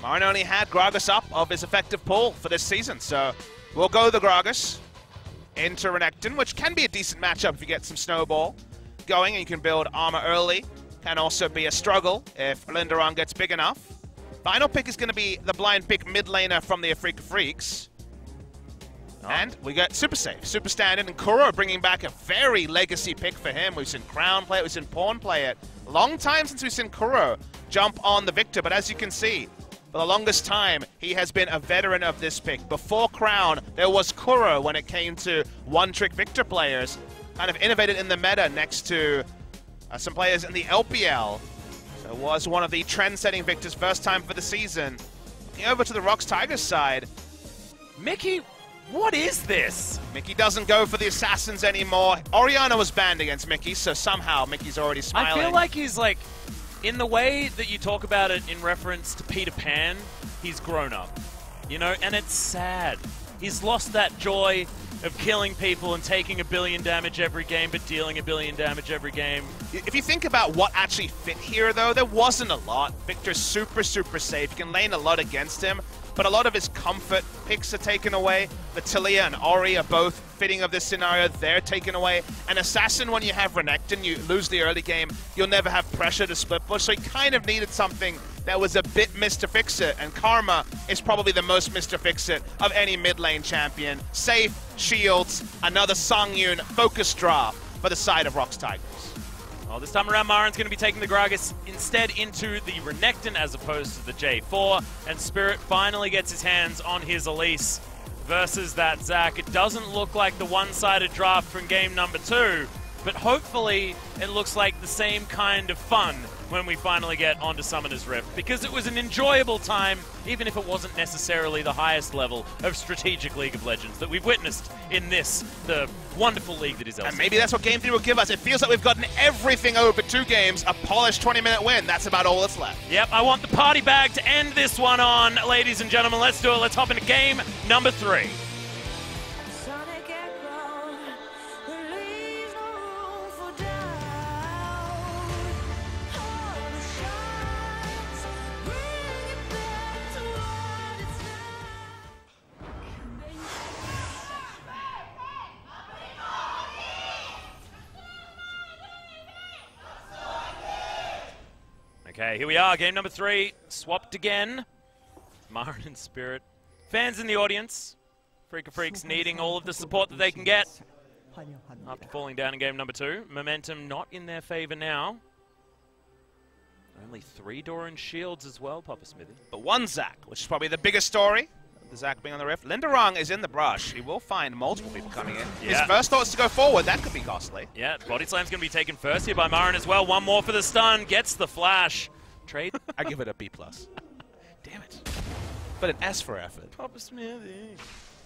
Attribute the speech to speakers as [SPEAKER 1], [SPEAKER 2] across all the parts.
[SPEAKER 1] MaRin only had Gragas up of his effective pull for this season, so we'll go the Gragas into Renekton, which can be a decent matchup if you get some Snowball going and you can build armor early. Can also be a struggle if Linderong gets big enough. Final pick is going to be the blind pick mid laner from the Afrika Freaks. And we got Super Safe, Super Standard, and Kuro bringing back a very legacy pick for him. We've seen Crown play it, we've seen Pawn play it. Long time since we've seen Kuro jump on the Victor, but as you can see, for the longest time, he has been a veteran of this pick. Before Crown, there was Kuro when it came to one-trick Victor players. Kind of innovated in the meta next to some players in the LPL. So it was one of the trend-setting Victors, first time for the season. Looking over to the ROX Tigers side.
[SPEAKER 2] Mickey, what is this?
[SPEAKER 1] Mickey doesn't go for the Assassins anymore. Orianna was banned against Mickey, so somehow Mickey's already smiling.
[SPEAKER 2] I feel like he's like, in the way that you talk about it in reference to Peter Pan, he's grown up, you know, and it's sad. He's lost that joy of killing people and taking 1 billion damage every game, but dealing 1 billion damage every game.
[SPEAKER 1] If you think about what actually fit here, though, there wasn't a lot. Victor's super, super safe. You can lane a lot against him, but a lot of his comfort picks are taken away. Vatilia and Ori are both fitting of this scenario. They're taken away. An Assassin, when you have Renekton, you lose the early game. You'll never have pressure to split push, so he kind of needed something that was a bit Mr. Fix-It, and Karma is probably the most Mr. Fix-It of any mid lane champion. Safe, shields, another Songyun focus draw for the side of ROX Tigers.
[SPEAKER 2] Well, this time around, MaRin's going to be taking the Gragas instead into the Renekton as opposed to the J4, and Spirit finally gets his hands on his Elise versus that Zac. It doesn't look like the one-sided draft from game number 2, but hopefully it looks like the same kind of fun when we finally get onto Summoner's Rift, because it was an enjoyable time, even if it wasn't necessarily the highest level of strategic League of Legends that we've witnessed in this, the wonderful league that is LCK.
[SPEAKER 1] And maybe that's what Game 3 will give us. It feels like we've gotten everything over 2 games, a polished 20-minute win. That's about all that's left.
[SPEAKER 2] Yep, I want the party bag to end this one on, ladies and gentlemen. Let's do it. Let's hop into game number 3. Okay, here we are, game number 3, swapped again. MaRin and Spirit. Fans in the audience. Afrika Freaks needing all of the support that they can get after falling down in game number 2. Momentum not in their favor now. Only 3 Doran shields as well, Papa Smithy.
[SPEAKER 1] But 1 Zac, which is probably the biggest story. The Zac being on the Rift. Linderong is in the brush. He will find multiple people coming in.
[SPEAKER 2] Yeah.
[SPEAKER 1] His first thought is to go forward. That could be costly.
[SPEAKER 2] Yeah, Body Slam's going to be taken first here by MaRin as well. 1 more for the stun. Gets the flash. Trade.
[SPEAKER 1] I give it a B+. Damn it. But an S for effort.
[SPEAKER 2] Papa Smithy.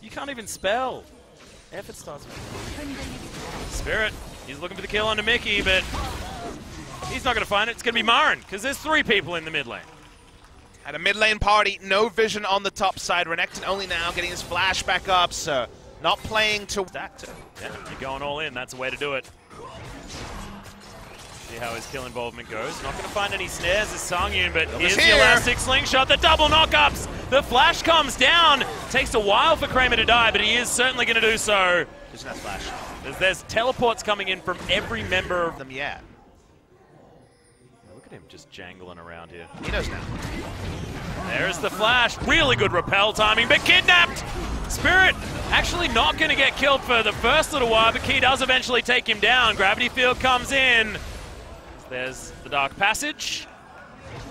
[SPEAKER 2] You can't even spell. Effort starts with Spirit. He's looking for the kill onto Mickey, but he's not going to find it. It's going to be MaRin, because there's 3 people in the mid lane.
[SPEAKER 1] At a mid lane party, no vision on the top side. Renekton only now getting his flash back up, so not playing to that.
[SPEAKER 2] Yeah, you're going all in. That's a way to do it. See how his kill involvement goes. Not going to find any snares as Songyun, but here's the elastic slingshot, the double knockups. The flash comes down. Takes a while for Kramer to die, but he is certainly going to do so.
[SPEAKER 1] Isn't that flash?
[SPEAKER 2] There's teleports coming in from every member of
[SPEAKER 1] them, yeah.
[SPEAKER 2] Look at him just jangling around here.
[SPEAKER 1] He knows now.
[SPEAKER 2] There's the flash. Really good repel timing, but kidnapped! Spirit actually not going to get killed for the first little while, but Key does eventually take him down. Gravity Field comes in. There's the Dark Passage.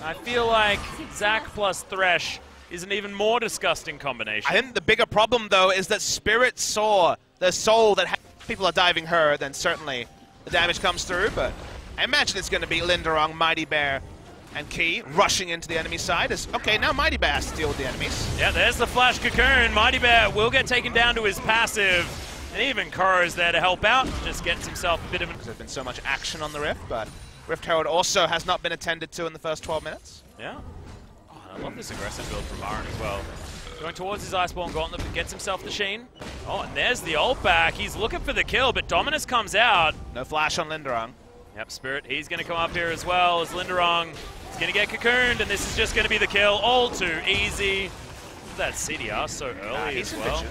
[SPEAKER 2] I feel like Zac plus Thresh is an even more disgusting combination.
[SPEAKER 1] I think the bigger problem, though, is that Spirit saw the soul that people are diving her, then certainly the damage comes through, but I imagine it's going to be Linderong, Mighty Bear, and Key rushing into the enemy side. Okay, now Mighty Bear has to deal with the enemies.
[SPEAKER 2] Yeah, there's the Flash Cocoon. Mighty Bear will get taken down to his passive, and even Koro's there to help out. Just gets himself a bit of an...
[SPEAKER 1] There's been so much action on the Rift, but Rift Herald also has not been attended to in the first 12 minutes.
[SPEAKER 2] Yeah. Oh, I love this aggressive build from MaRin as well. Going towards his Iceborne Gauntlet, but gets himself the Sheen. Oh, and there's the ult back. He's looking for the kill, but Dominus comes out.
[SPEAKER 1] No flash on Linderong.
[SPEAKER 2] Yep, Spirit, he's going to come up here as well as Linderong He's going to get cocooned, and this is just going to be the kill. All too easy. That CDR so early as well.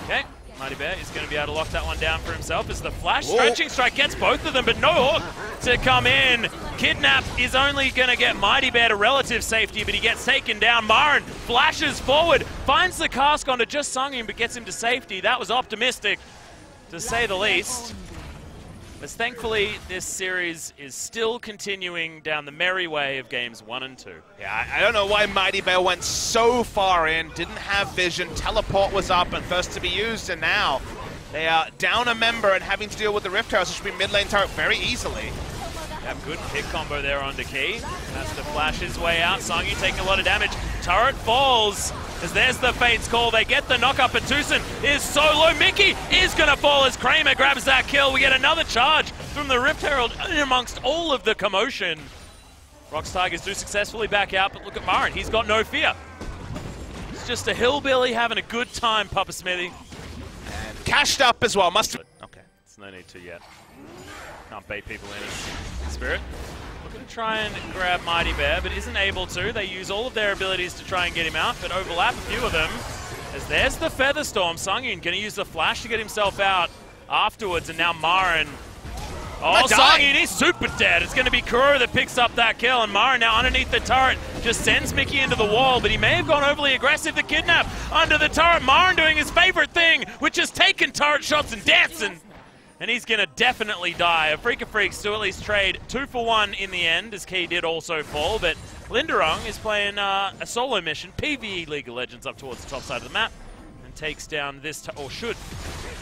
[SPEAKER 2] Okay, Mighty Bear is going to be able to lock that one down for himself as the flash stretching strike gets both of them, but no hook to come in. Kidnap is only going to get Mighty Bear to relative safety, but he gets taken down. MaRin flashes forward, finds the cask onto just Sungyun, but gets him to safety. That was optimistic, to say the least. As thankfully, this series is still continuing down the merry way of games 1 and 2.
[SPEAKER 1] Yeah, I don't know why Mighty Bear went so far in, didn't have vision, teleport was up and first to be used, and now they are down a member and having to deal with the Rift Towers, which should be mid lane turret very easily.
[SPEAKER 2] That good pick combo there onto Key. Has to flash his way out. Sungyun taking a lot of damage. Turret falls. As there's the Fate's call, they get the knock up, but Tucson is so low. Mickey is going to fall as Kramer grabs that kill. We get another charge from the Rift Herald amongst all of the commotion. ROX Tigers do successfully back out, but look at MaRin. He's got no fear. It's just a hillbilly having a good time, Papa Smithy.
[SPEAKER 1] And cashed up as well. Must have. Okay.
[SPEAKER 2] There's no need to yet. Can't bait people in as Spirit. Looking to try and grab Mighty Bear, but isn't able to. They use all of their abilities to try and get him out, but overlap a few of them. As there's the Feather Storm. Sungyun going to use the flash to get himself out afterwards, and now MaRin. Oh, Sungyun is super dead. It's going to be Kuro that picks up that kill, and MaRin now underneath the turret just sends Mickey into the wall, but he may have gone overly aggressive. The Kidnap under the turret. MaRin doing his favorite thing, which is taking turret shots and dancing. And he's going to definitely die. Afrika Freaks to at least trade 2 for 1 in the end, as Key did also fall. But Linderung is playing a solo mission, PvE League of Legends, up towards the top side of the map, and takes down this, or should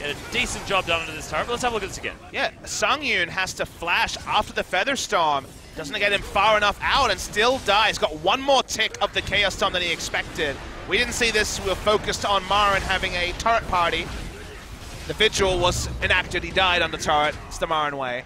[SPEAKER 2] get a decent job done under this turret. But let's have a look at this again.
[SPEAKER 1] Yeah, Sungyun has to flash after the Feather Storm. Doesn't get him far enough out and still dies. Got one more tick of the Chaos Storm than he expected. We didn't see this. We were focused on MaRin having a turret party. The Vigil was enacted, he died on the turret. It's the MaRin way.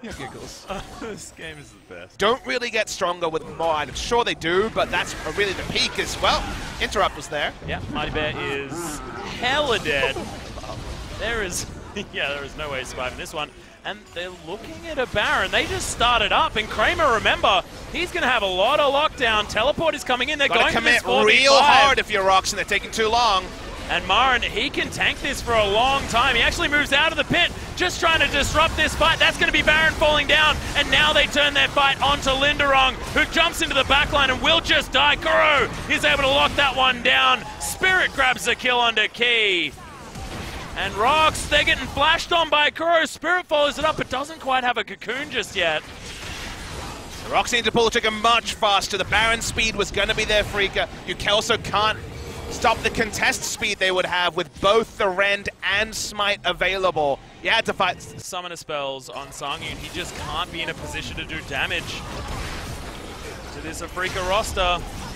[SPEAKER 2] Giggles. This game is the best.
[SPEAKER 1] Don't really get stronger with more items. Sure they do, but that's really the peak as well. Interrupt was there.
[SPEAKER 2] Yeah, Mighty Bear is hella dead. There is no way of surviving this one. And they're looking at a Baron. They just started up, and Kramer, remember, he's going to have a lot of lockdown. Teleport is coming in. They're going to
[SPEAKER 1] commit real hard if you're ROX, and they're taking too long.
[SPEAKER 2] And MaRin, he can tank this for a long time. He actually moves out of the pit, just trying to disrupt this fight. That's going to be Baron falling down, and now they turn their fight onto Linderung, who jumps into the backline and will just die. Kuro is able to lock that one down. Spirit grabs the kill onto Key. And ROX, they're getting flashed on by Kuro. Spirit follows it up, but doesn't quite have a cocoon just yet.
[SPEAKER 1] The ROX need to pull the trigger much faster. The Baron speed was going to be there, Freaka. You also can't stop the contest speed they would have with both the Rend and Smite available. You had to fight.
[SPEAKER 2] Summoner spells on Sungyun. He just can't be in a position to do damage to this Afrika roster.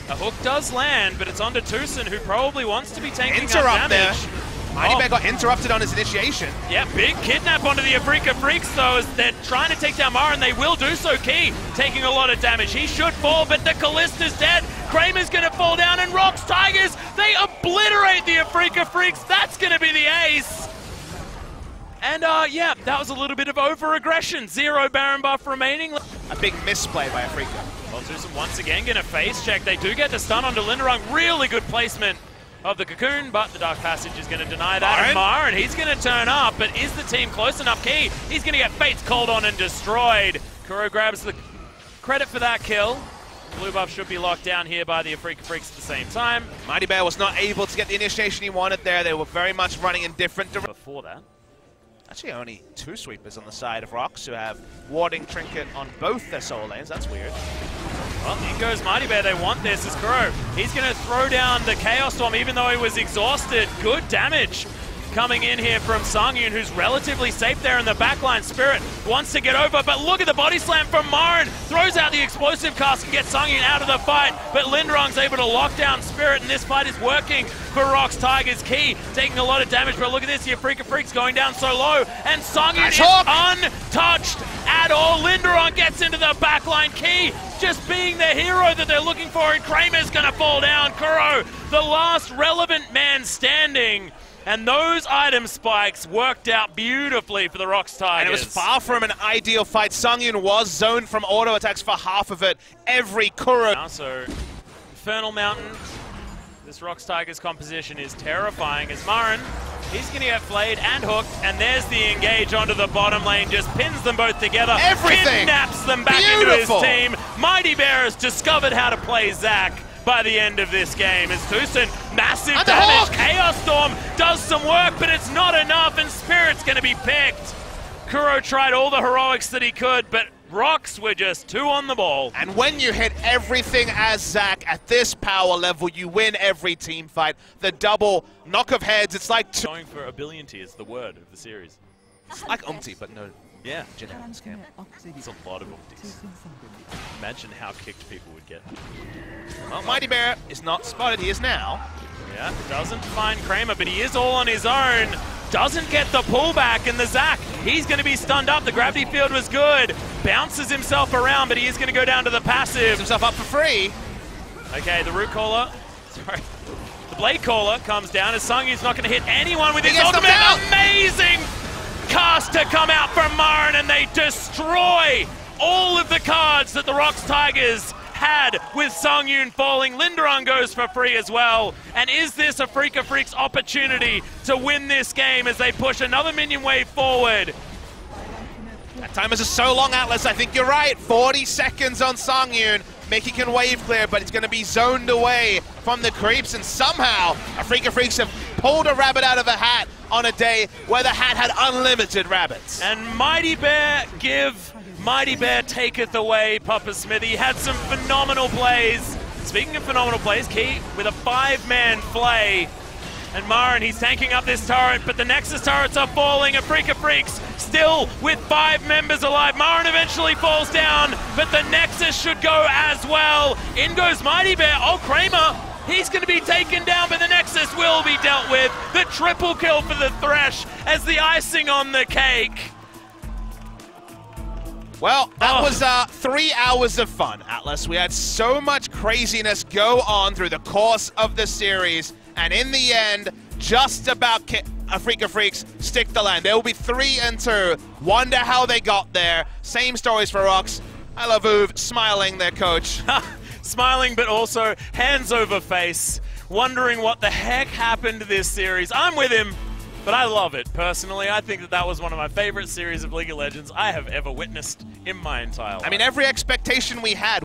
[SPEAKER 2] A hook does land, but it's onto Tucson, who probably wants to be tanking that damage.
[SPEAKER 1] There. Mighty Bear got interrupted on his initiation.
[SPEAKER 2] Yeah, big kidnap onto the Afrika Freaks, though, as they're trying to take down MaRin. They will do so. Key taking a lot of damage. He should fall, but the Callista's dead. Kramer's going to fall down, and ROX Tigers, they obliterate the Afrika Freaks. That's going to be the ace. And, yeah, that was a little bit of over-aggression. 0 Baron buff remaining.
[SPEAKER 1] A big misplay by Afrika.
[SPEAKER 2] Well, Tucson once again going to face check. They do get the stun onto Linderung. Really good placement of the cocoon, but the Dark Passage is going to deny that. And MaRin, he's going to turn up, but is the team close enough? Key, he's going to get Fates called on and destroyed. Kuro grabs the credit for that kill. Blue buff should be locked down here by the Afrika Freaks at the same time.
[SPEAKER 1] Mighty Bear was not able to get the initiation he wanted there. They were very much running in different directions.
[SPEAKER 2] Before that.
[SPEAKER 1] Actually, only 2 sweepers on the side of ROX who have warding trinket on both their soul lanes. That's weird.
[SPEAKER 2] Well, in goes Mighty Bear. They want this as Kuro. He's going to throw down the Chaos Storm even though he was exhausted. Good damage coming in here from Sungyun, who's relatively safe there in the backline. Spirit wants to get over, but look at the body slam from MaRin. Throws out the explosive cast and gets Sungyun out of the fight, but Linderung's able to lock down Spirit, and this fight is working for ROX Tigers. Key taking a lot of damage, but look at this, the Afrika Freaks going down so low, and Sungyun is untouched at all. Linderung gets into the backline. Key just being the hero that they're looking for, and Kramer's gonna fall down. Kuro, the last relevant man standing. And those item spikes worked out beautifully for the ROX Tigers.
[SPEAKER 1] And it was far from an ideal fight. Sungyun was zoned from auto attacks for half of it. Every Kuro.
[SPEAKER 2] So, Infernal Mountain. This ROX Tigers composition is terrifying as MaRin, he's going to get flayed and hooked, and there's the engage onto the bottom lane, just pins them both together, kidnaps them back into his team. Mighty Bear has discovered how to play Zac by the end of this game. As Tucson, massive damage, Chaos Storm does some work, but it's not enough, and Spirit's going to be picked. Kuro tried all the heroics that he could, but ROX were just 2 on the ball.
[SPEAKER 1] And when you hit everything as Zac at this power level, you win every team fight. The double knock of heads, it's like
[SPEAKER 2] going for a billion is the word of the series.
[SPEAKER 1] It's like Umti, but no.
[SPEAKER 2] Yeah.
[SPEAKER 1] Generic scam.
[SPEAKER 2] It's a lot of Umtis. Imagine how kicked people would get.
[SPEAKER 1] Well, Mighty Bear is not spotted. He is now.
[SPEAKER 2] Yeah, doesn't find Kramer, but he is all on his own. Doesn't get the pullback, and the Zac, he's going to be stunned up. The gravity field was good. Bounces himself around, but he is going to go down to the passive.
[SPEAKER 1] Puts himself up for free.
[SPEAKER 2] Okay, the root caller, sorry. The blade caller comes down as Sungyun's not going to hit anyone with his ultimate. Amazing cast to come out from MaRin, and they destroy all of the cards that the ROX Tigers had with Sungyun falling. Linderon goes for free as well. And is this a Freak of Freaks opportunity to win this game as they push another minion wave forward?
[SPEAKER 1] That time is so long, Atlas. I think you're right. 40 seconds on Sungyun. Mickey can wave clear, but it's going to be zoned away from the creeps. And somehow, a Freak of Freaks have pulled a rabbit out of a hat on a day where the hat had unlimited rabbits.
[SPEAKER 2] And Mighty Bear give, Mighty Bear taketh away. Papa Smithy had some phenomenal plays. Speaking of phenomenal plays, Key with a 5-man flay. And MaRin, he's tanking up this turret, but the Nexus turrets are falling. A Freak of Freaks still with 5 members alive. MaRin eventually falls down, but the Nexus should go as well. In goes Mighty Bear. Oh, Kramer, he's going to be taken down, but the Nexus will be dealt with. The triple kill for the Thresh as the icing on the cake.
[SPEAKER 1] Well, that was 3 hours of fun, Atlas. We had so much craziness go on through the course of the series, and in the end, just about a Freak of Freaks stick the land. There will be 3-2. Wonder how they got there. Same stories for ROX. I love Uv smiling, their coach.
[SPEAKER 2] Smiling, but also hands over face, wondering what the heck happened to this series. I'm with him, but I love it. Personally, I think that that was one of my favorite series of League of Legends I have ever witnessed in my entire life.
[SPEAKER 1] I mean, every expectation we had